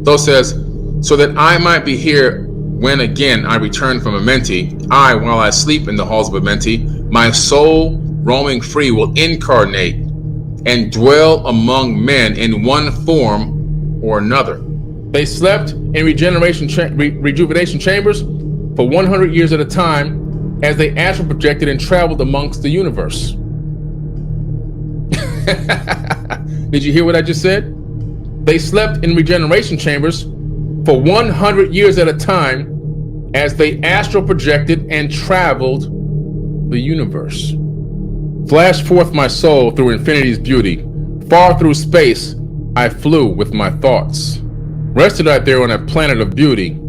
Thoth says, so that I might be here when again I return from Amenti, I, while I sleep in the halls of Amenti, my soul roaming free will incarnate and dwell among men in one form or another. They slept in rejuvenation chambers for 100 years at a time as they astral projected and traveled amongst the universe. Did you hear what I just said? They slept in regeneration chambers for 100 years at a time as they astral projected and traveled the universe. Flashed forth my soul through infinity's beauty. Far through space I flew with my thoughts. Rested out there on a planet of beauty.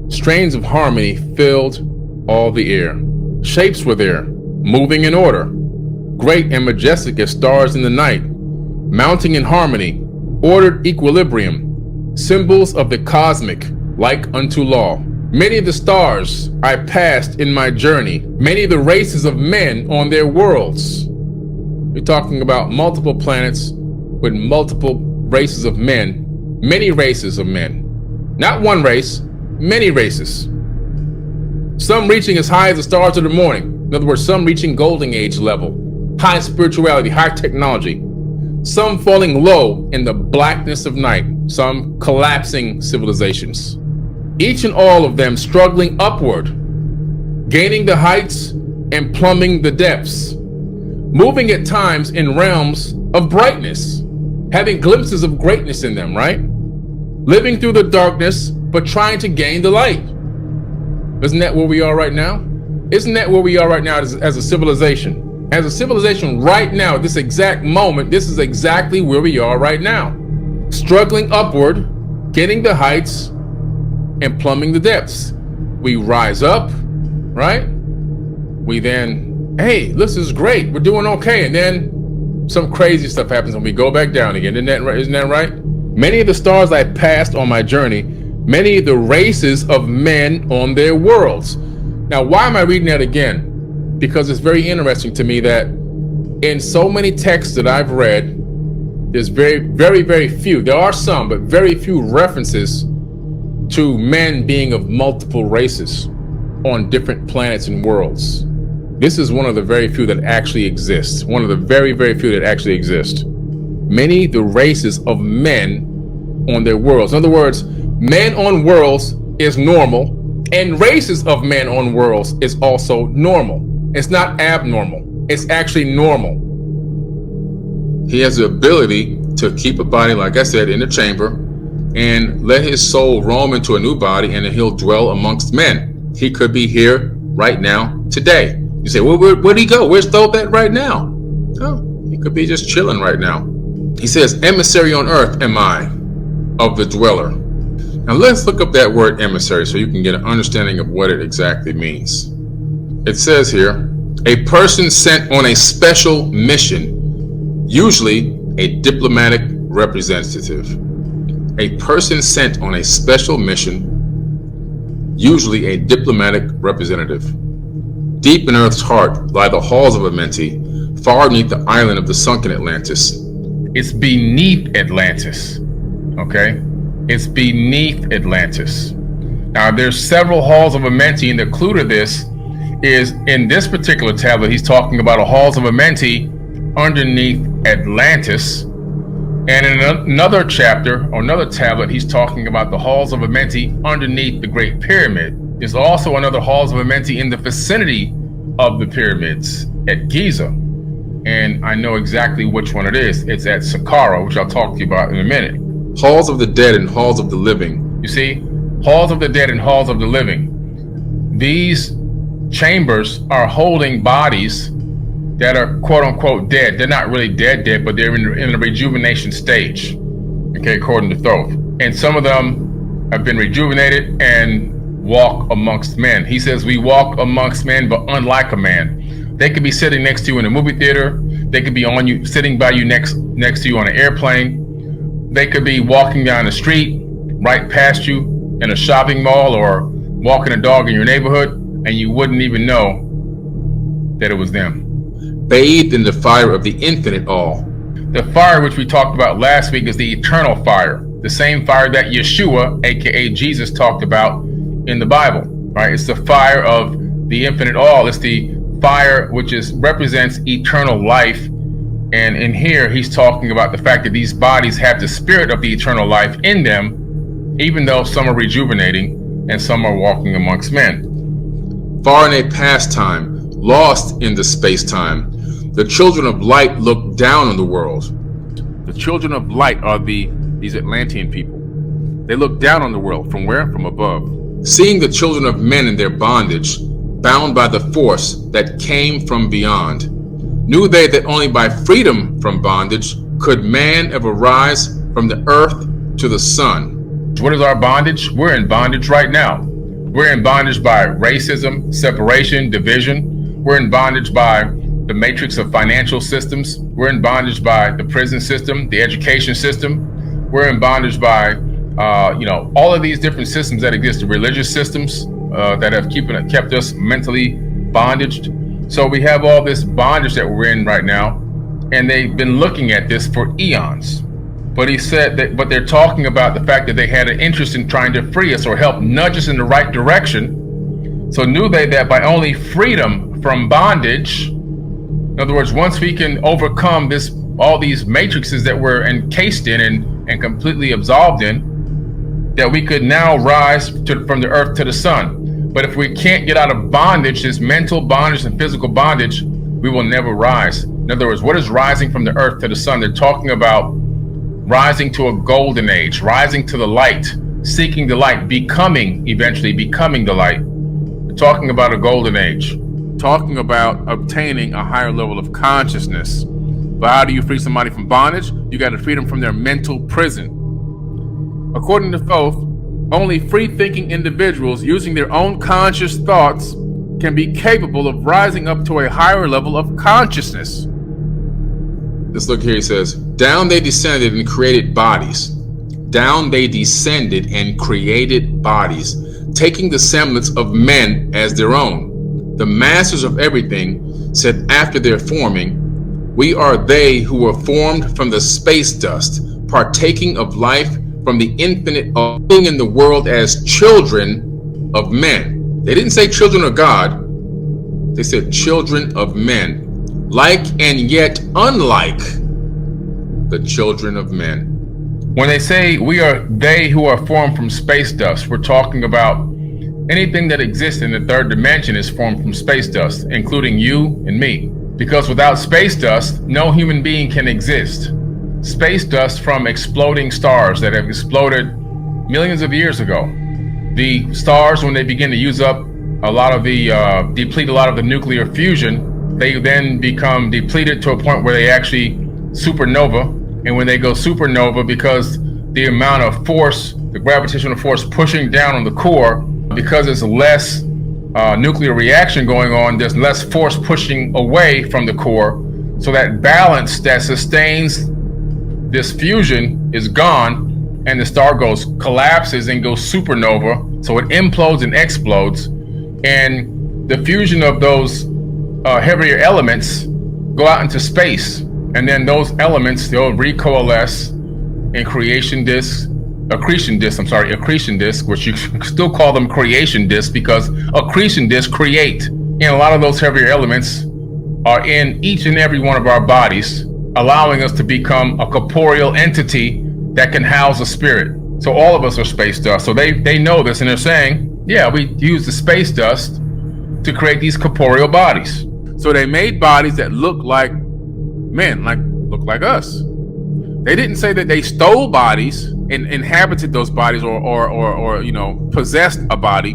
Strains of harmony filled all the air. Shapes were there, moving in order. Great and majestic as stars in the night. Mounting in harmony, ordered equilibrium. Symbols of the cosmic, like unto law. Many of the stars I passed in my journey. Many of the races of men on their worlds. We're talking about multiple planets with multiple races of men. Many races of men. Not one race, many races. Some reaching as high as the stars of the morning. In other words, some reaching golden age level. High spirituality, high technology. Some falling low in the blackness of night. Some collapsing civilizations. Each and all of them struggling upward, gaining the heights and plumbing the depths. Moving at times in realms of brightness, having glimpses of greatness in them, right? Living through the darkness, but trying to gain the light. Isn't that where we are right now? Isn't that where we are right now as a civilization? As a civilization right now, at this exact moment, this is exactly where we are right now. Struggling upward, getting the heights, and plumbing the depths. We rise up, right? We then, hey, this is great, we're doing okay. And then some crazy stuff happens and we go back down again. Isn't that right? Many of the stars I passed on my journey, many of the races of men on their worlds. Now, why am I reading that again? Because it's very interesting to me that in so many texts that I've read, there's very few, there are some, but very few references to men being of multiple races on different planets and worlds. This is one of the very few that actually exists. One of the very few that actually exist. Many the races of men on their worlds. In other words, men on worlds is normal, and races of men on worlds is also normal. It's not abnormal. It's actually normal. He has the ability to keep a body, like I said, in the chamber and let his soul roam into a new body, and then he'll dwell amongst men. He could be here right now, today. You say, well, where'd he go? Where's Thoth at right now? Oh, he could be just chilling right now. He says, emissary on earth am I of the dweller. Now let's look up that word emissary so you can get an understanding of what it exactly means. It says here, a person sent on a special mission, usually a diplomatic representative. A person sent on a special mission, usually a diplomatic representative. Deep in Earth's heart lie the halls of Amenti, far beneath the island of the sunken Atlantis. It's beneath Atlantis, okay? It's beneath Atlantis. Now, there's several halls of Amenti, and the clue to this is in this particular tablet, he's talking about a halls of Amenti underneath Atlantis. And in another chapter, or another tablet, he's talking about the halls of Amenti underneath the Great Pyramid. There's also another halls of Amenti in the vicinity of the pyramids at Giza. And I know exactly which one it is. It's at Saqqara, which I'll talk to you about in a minute. Halls of the dead and halls of the living. You see, halls of the dead and halls of the living. These chambers are holding bodies that are quote unquote dead. They're not really dead, but they're in a rejuvenation stage, okay, according to Thoth. And some of them have been rejuvenated and walk amongst men. He says we walk amongst men, but unlike a man. They could be sitting next to you in a movie theater. They could be on you, sitting by you next to you on an airplane. They could be walking down the street, right past you in a shopping mall, or walking a dog in your neighborhood, and you wouldn't even know that it was them. Bathed in the fire of the infinite all. The fire which we talked about last week is the eternal fire. the same fire that Yeshua, aka Jesus, talked about in the Bible, right? It's the fire of the infinite all. It's the fire which represents eternal life. And in here, he's talking about the fact that these bodies have the spirit of the eternal life in them, even though some are rejuvenating and some are walking amongst men. Far in a past time, lost in the space-time, the children of light look down on the world. The children of light are these Atlantean people. They look down on the world. From where? From above. Seeing the children of men in their bondage, bound by the force that came from beyond, knew they that only by freedom from bondage could man ever rise from the earth to the sun. What is our bondage? We're in bondage right now. We're in bondage by racism, separation, division. We're in bondage by the matrix of financial systems. We're in bondage by the prison system, the education system. We're in bondage by, all of these different systems that exist, the religious systems that have kept us mentally bondaged. So we have all this bondage that we're in right now, and they've been looking at this for eons. But he said that, but they're talking about the fact that they had an interest in trying to free us or help nudge us in the right direction. So knew they that by only freedom from bondage, in other words, once we can overcome all these matrices that we're encased in and completely absolved in, that we could now rise from the earth to the sun. But if we can't get out of bondage, this mental bondage and physical bondage, we will never rise. In other words, what is rising from the earth to the sun? They're talking about rising to a golden age, rising to the light, seeking the light, eventually becoming the light. We're talking about a golden age, talking about obtaining a higher level of consciousness. But how do you free somebody from bondage? You got to free them from their mental prison. According to Thoth, only free-thinking individuals using their own conscious thoughts can be capable of rising up to a higher level of consciousness. Let's look here. He says, down they descended and created bodies. Down they descended and created bodies, taking the semblance of men as their own. The masters of everything said after their forming, we are they who were formed from the space dust, partaking of life from the infinite, being in the world as children of men. They didn't say children of God. They said children of men. Like and yet unlike the children of men. When they say we are they who are formed from space dust, we're talking about anything that exists in the third dimension is formed from space dust, including you and me. Because without space dust, no human being can exist. Space dust from exploding stars that have exploded millions of years ago. The stars, when they begin to use up a lot of the, deplete a lot of the nuclear fusion, they then become depleted to a point where they actually supernova. And when they go supernova, because the amount of force, the gravitational force pushing down on the core, because there's less nuclear reaction going on, there's less force pushing away from the core. So that balance that sustains this fusion is gone, and the star collapses and goes supernova. So it implodes and explodes. And the fusion of those heavier elements go out into space, and then those elements, they'll recoalesce in accretion disks, which you still call them creation disks, because accretion disks create. And a lot of those heavier elements are in each and every one of our bodies, allowing us to become a corporeal entity that can house a spirit. So all of us are space dust. So they know this, and they're saying, yeah, we use the space dust to create these corporeal bodies. So they made bodies that look like men, look like us. They didn't say that they stole bodies and inhabited those bodies or possessed a body.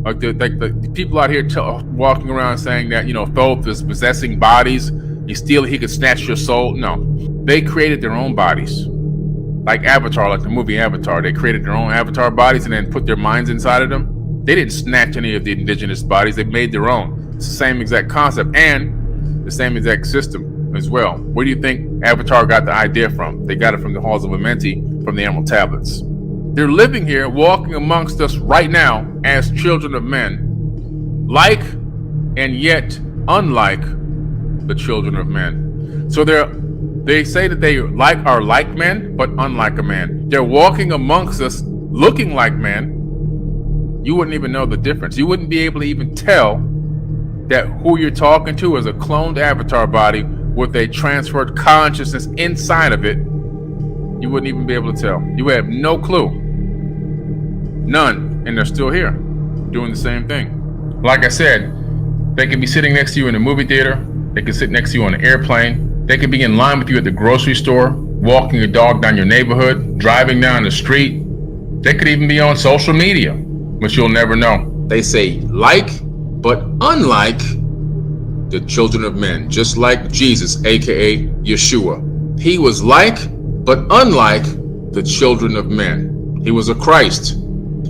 Like the people out here walking around saying that, Thoth is possessing bodies. He could snatch your soul. No, they created their own bodies. Like Avatar, like the movie Avatar. They created their own avatar bodies and then put their minds inside of them. They didn't snatch any of the indigenous bodies. They made their own. It's the same exact concept and the same exact system as well. Where do you think Avatar got the idea from? They got it from the halls of Amenti, from the Emerald Tablets. They're living here, walking amongst us right now as children of men, like and yet unlike the children of men. So they're They say that they are like men, but unlike a man. They're walking amongst us, looking like men. You wouldn't even know the difference. You wouldn't be able to even tell that who you're talking to is a cloned avatar body with a transferred consciousness inside of it. You wouldn't even be able to tell. You have no clue. None. And they're still here, doing the same thing. Like I said, they can be sitting next to you in a movie theater. They can sit next to you on an airplane. They can be in line with you at the grocery store, walking your dog down your neighborhood, driving down the street. They could even be on social media, but you'll never know. They say like, but unlike the children of men, just like Jesus, aka Yeshua. He was like, but unlike the children of men. He was a Christ.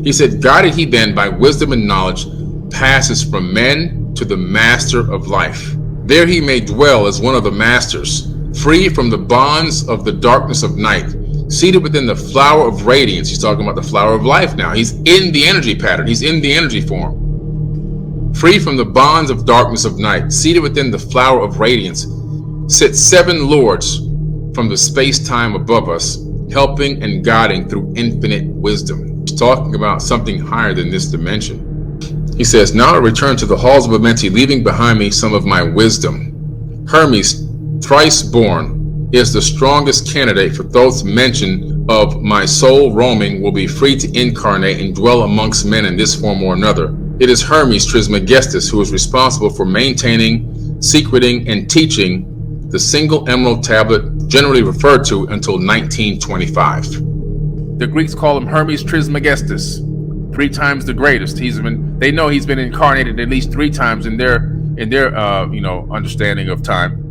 He said, guided he then by wisdom and knowledge, passes from men to the master of life. There he may dwell as one of the masters, free from the bonds of the darkness of night, seated within the flower of radiance. He's talking about the flower of life now. He's in the energy pattern. He's in the energy form. Free from the bonds of darkness of night, seated within the flower of radiance, sit 7 lords from the space-time above us, helping and guiding through infinite wisdom. He's talking about something higher than this dimension. He says, now I return to the halls of Emissary, leaving behind me some of my wisdom. Hermes, thrice born, is the strongest candidate for Thoth's mention of my soul roaming will be free to incarnate and dwell amongst men in this form or another. It is Hermes Trismegistus who is responsible for maintaining, secreting, and teaching the single emerald tablet generally referred to until 1925. The Greeks call him Hermes Trismegistus, 3 times the greatest. They know he's been incarnated at least 3 times in their understanding of time.